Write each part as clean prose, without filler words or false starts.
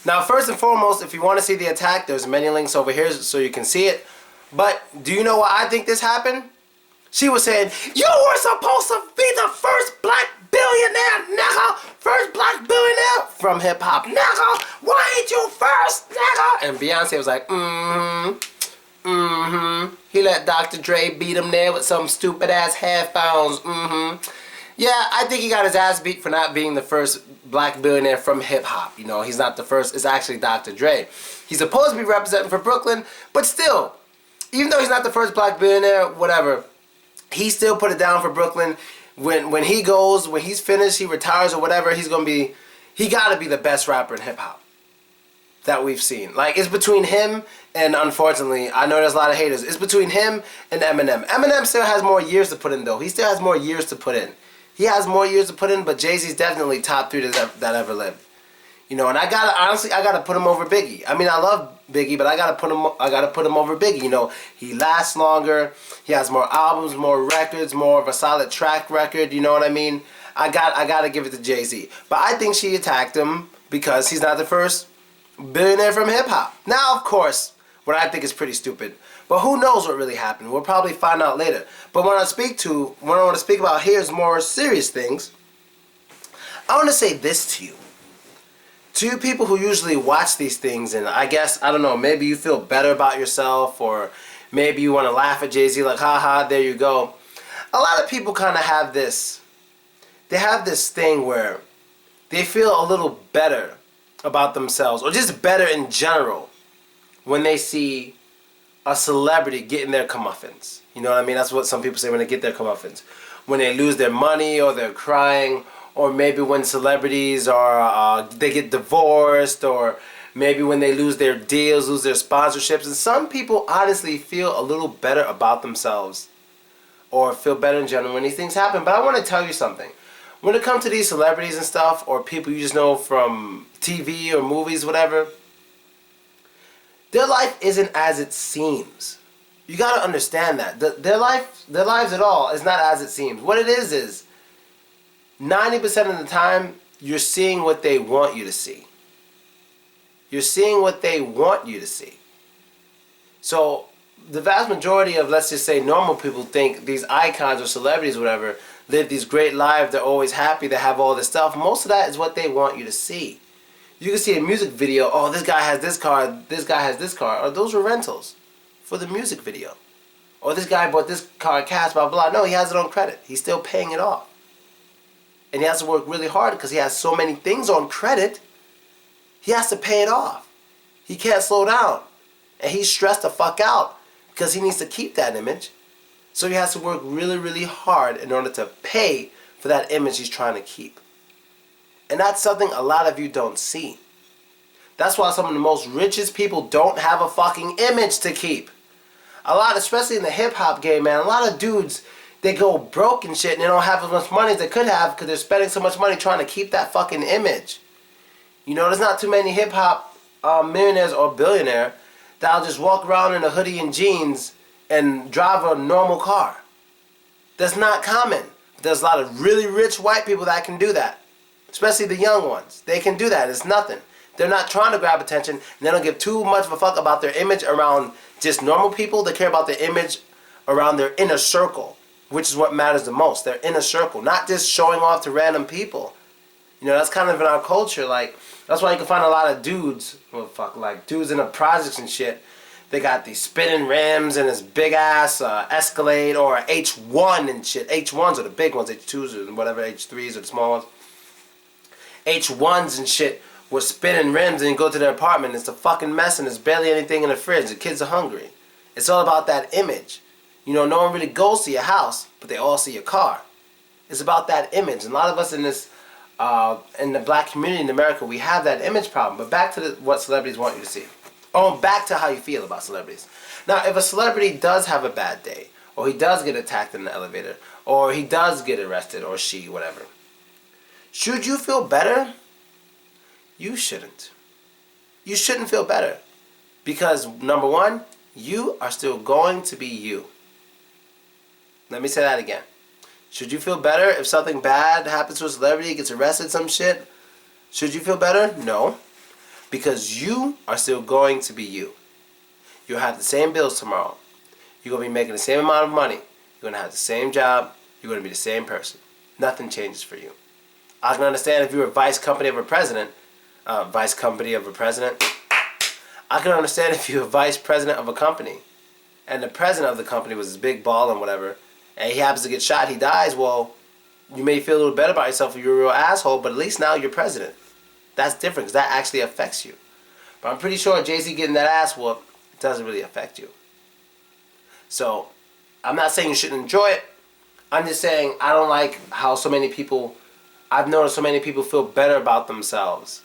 Now, first and foremost, if you want to see the attack, there's many links over here so you can see it. But do you know why I think this happened? She was saying, you were supposed to be the first black billionaire, nigga! First black billionaire from hip-hop, nigga! Why ain't you first, nigga? And Beyonce was like, He let Dr. Dre beat him there with some stupid-ass headphones, Yeah, I think he got his ass beat for not being the first black billionaire from hip-hop. You know, he's not the first. It's actually Dr. Dre. He's supposed to be representing for Brooklyn, but still, even though he's not the first black billionaire, whatever, he still put it down for Brooklyn. When he goes, when he's finished, he retires or whatever, he gotta be the best rapper in hip-hop that we've seen. Like, it's between him and, unfortunately, I know there's a lot of haters, it's between him and Eminem. Eminem still has more years to put in, though. He still has more years to put in. He has more years to put in, but Jay-Z's definitely top 3 that ever lived. You know, and I gotta put him over Biggie. I mean, I love Biggie, but I gotta put him over Biggie. You know, he lasts longer. He has more albums, more records, more of a solid track record. You know what I mean? I gotta give it to Jay-Z. But I think she attacked him because he's not the first billionaire from hip hop. Now, of course, what I think is pretty stupid. But who knows what really happened? We'll probably find out later. But what I want to speak about here is more serious things. I want to say this to you. To you people who usually watch these things, and I guess, I don't know, maybe you feel better about yourself, or maybe you want to laugh at Jay-Z like, haha, there you go. A lot of people kind of have this, they have this thing where they feel a little better about themselves, or just better in general, when they see a celebrity getting their comeuppance. You know what I mean? That's what some people say when they get their comeuppance. When they lose their money, or they're crying, or maybe when celebrities are, they get divorced, or maybe when they lose their deals, lose their sponsorships. And some people honestly feel a little better about themselves, or feel better in general when these things happen. But I want to tell you something. When it comes to these celebrities and stuff, or people you just know from TV or movies, whatever, their life isn't as it seems. You gotta understand that. Their lives at all is not as it seems. What it is 90% of the time, you're seeing what they want you to see. You're seeing what they want you to see. So, the vast majority of, let's just say, normal people think these icons or celebrities or whatever live these great lives, they're always happy, they have all this stuff. Most of that is what they want you to see. You can see a music video, oh, this guy has this car, this guy has this car, or those were rentals for the music video. Or this guy bought this car cash, blah, blah. No, he has it on credit. He's still paying it off. And he has to work really hard because he has so many things on credit, he has to pay it off. He can't slow down. And he's stressed the fuck out because he needs to keep that image. So he has to work really, really hard in order to pay for that image he's trying to keep. And that's something a lot of you don't see. That's why some of the most richest people don't have a fucking image to keep. A lot, especially in the hip-hop game, man, a lot of dudes, they go broke and shit and they don't have as much money as they could have because they're spending so much money trying to keep that fucking image. You know, there's not too many hip-hop millionaires or billionaire that'll just walk around in a hoodie and jeans and drive a normal car. That's not common. There's a lot of really rich white people that can do that. Especially the young ones. They can do that. It's nothing. They're not trying to grab attention. And they don't give too much of a fuck about their image around just normal people. They care about their image around their inner circle, which is what matters the most. Their inner circle. Not just showing off to random people. You know, that's kind of in our culture. Like, that's why you can find a lot of dudes, well, fuck, like dudes in the projects and shit. They got these spinning rims and this big ass Escalade or H1 and shit. H1s are the big ones. H2s or whatever. H3s are the small ones. H1s and shit with spinning rims, and you go to their apartment, it's a fucking mess and there's barely anything in the fridge. The kids are hungry. It's all about that image. You know, no one really goes to your house, but they all see your car. It's about that image. And a lot of us in this, in the black community in America, we have that image problem. But back to what celebrities want you to see. Oh, back to how you feel about celebrities. Now, if a celebrity does have a bad day, or he does get attacked in the elevator, or he does get arrested, or she, whatever, should you feel better? You shouldn't. You shouldn't feel better. Because, number one, you are still going to be you. Let me say that again. Should you feel better if something bad happens to a celebrity, gets arrested, some shit? Should you feel better? No. Because you are still going to be you. You'll have the same bills tomorrow. You're going to be making the same amount of money. You're going to have the same job. You're going to be the same person. Nothing changes for you. I can understand if you were vice company of a president. I can understand if you're vice president of a company and the president of the company was this big ball and whatever, and he happens to get shot, he dies. Well, you may feel a little better about yourself if you're a real asshole, but at least now you're president. That's different because that actually affects you. But I'm pretty sure Jay-Z getting that ass whoop doesn't really affect you. So, I'm not saying you shouldn't enjoy it. I'm just saying I don't like how so many people, I've noticed so many people feel better about themselves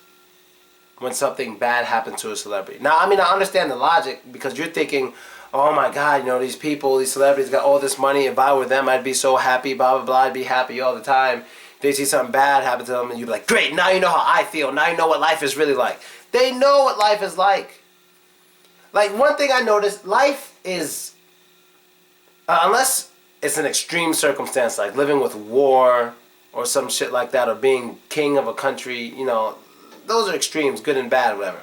when something bad happens to a celebrity. Now, I mean, I understand the logic because you're thinking, oh my God, you know, these people, these celebrities got all this money. If I were them, I'd be so happy, blah, blah, blah. I'd be happy all the time. They see something bad happen to them and you'd be like, great, now you know how I feel. Now you know what life is really like. They know what life is like. Like, one thing I noticed, life is, unless it's an extreme circumstance, like living with war or some shit like that, or being king of a country, you know, those are extremes, good and bad, whatever.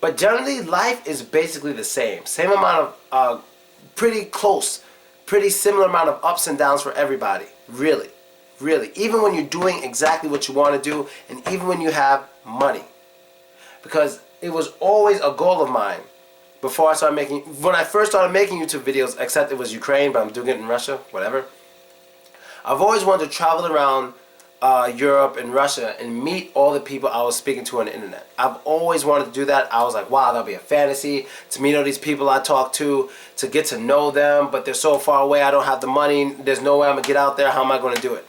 But generally, life is basically the same. Same amount of, pretty close, pretty similar amount of ups and downs for everybody. Really. Really. Even when you're doing exactly what you want to do, and even when you have money. Because it was always a goal of mine before I started making, when I first started making YouTube videos, except it was Ukraine, but I'm doing it in Russia, whatever. I've always wanted to travel around Europe and Russia and meet all the people I was speaking to on the internet. I've always wanted to do that. I was like, wow, that'll be a fantasy, to meet all these people I talk to get to know them, but they're so far away, I don't have the money, there's no way I'm going to get out there, how am I going to do it?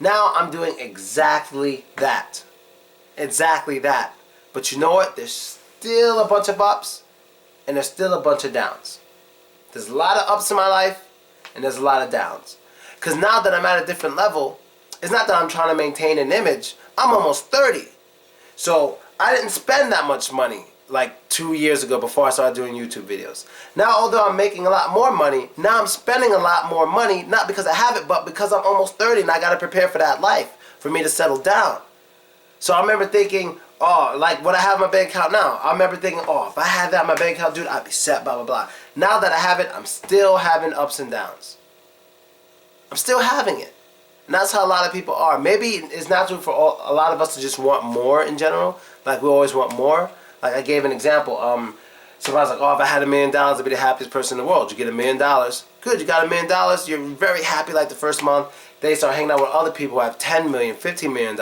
Now I'm doing exactly that. Exactly that. But you know what? There's still a bunch of ups, and there's still a bunch of downs. There's a lot of ups in my life, and there's a lot of downs. Because now that I'm at a different level, it's not that I'm trying to maintain an image. I'm almost 30. So I didn't spend that much money like 2 years ago before I started doing YouTube videos. Now, although I'm making a lot more money, now I'm spending a lot more money, not because I have it, but because I'm almost 30 and I got to prepare for that life, for me to settle down. So I remember thinking, oh, like what I have in my bank account now, I remember thinking, oh, if I had that in my bank account, dude, I'd be set, blah, blah, blah. Now that I have it, I'm still having ups and downs. I'm still having it. And that's how a lot of people are. Maybe it's natural for a lot of us to just want more in general. Like, we always want more. Like, I gave an example. Somebody's like, oh, if I had $1 million, I'd be the happiest person in the world. You get $1 million. Good, you got $1 million. You're very happy like the first month. They start hanging out with other people who have $10 million, $15 million.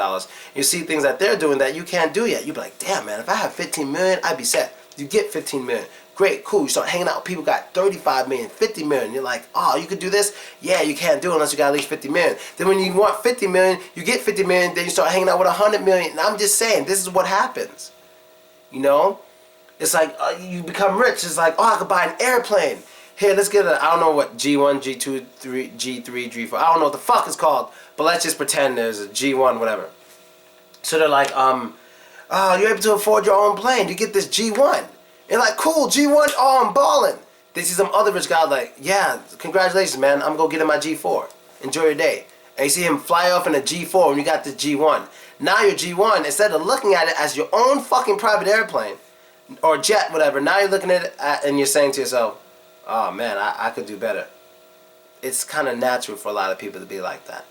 You see things that they're doing that you can't do yet. You'd be like, damn, man, if I have 15 million, I'd be set. You get 15 million. Great, cool. You start hanging out with people who got 35 million, 50 million. You're like, oh, you could do this? Yeah, you can't do it unless you got at least 50 million. Then when you want 50 million, you get 50 million, then you start hanging out with 100 million. And I'm just saying, this is what happens. You know? It's like, you become rich. It's like, oh, I could buy an airplane. Here, let's get I don't know what G1, G2, G3, G4, I don't know what the fuck it's called, but let's just pretend there's a G1, whatever. So they're like, oh, you're able to afford your own plane. You get this G1. And like, cool, G1, oh, I'm balling. They see some other rich guy like, yeah, congratulations, man, I'm going to get in my G4. Enjoy your day. And you see him fly off in a G4 when you got this G1. Now your G1, instead of looking at it as your own fucking private airplane, or jet, whatever, now you're looking at it and you're saying to yourself, oh man, I could do better. It's kind of natural for a lot of people to be like that.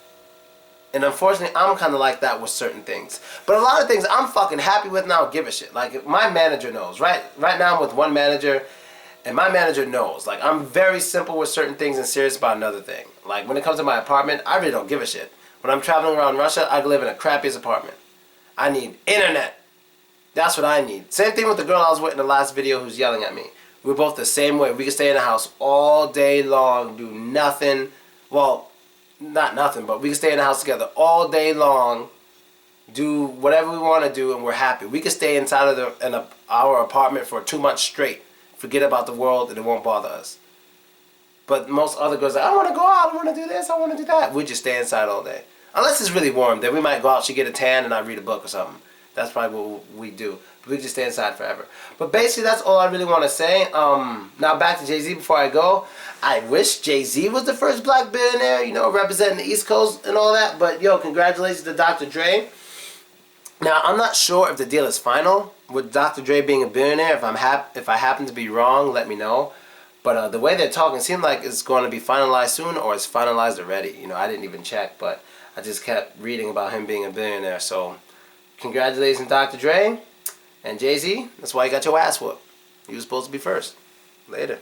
And unfortunately, I'm kind of like that with certain things. But a lot of things I'm fucking happy with now, give a shit. Like, my manager knows. Right now I'm with one manager, and my manager knows. Like, I'm very simple with certain things and serious about another thing. Like, when it comes to my apartment, I really don't give a shit. When I'm traveling around Russia, I live in a crappiest apartment. I need internet. That's what I need. Same thing with the girl I was with in the last video who's yelling at me. We're both the same way. We can stay in the house all day long, do nothing. Well, not nothing, but we can stay in the house together all day long, do whatever we want to do, and we're happy. We can stay inside of our apartment for 2 months straight, forget about the world, and it won't bother us. But most other girls are like, I want to go out, I want to do this, I want to do that. We just stay inside all day. Unless it's really warm, then we might go out, she get a tan, and I read a book or something. That's probably what we do. But we can just stay inside forever. But basically, that's all I really want to say. Now back to Jay-Z before I go. I wish Jay-Z was the first black billionaire, you know, representing the East Coast and all that. But, yo, congratulations to Dr. Dre. Now, I'm not sure if the deal is final, with Dr. Dre being a billionaire, if I happen to be wrong, let me know. But the way they're talking seemed like it's going to be finalized soon, or it's finalized already. You know, I didn't even check, but I just kept reading about him being a billionaire. So, congratulations, Dr. Dre and Jay-Z. That's why you got your ass whooped. You were supposed to be first. Later.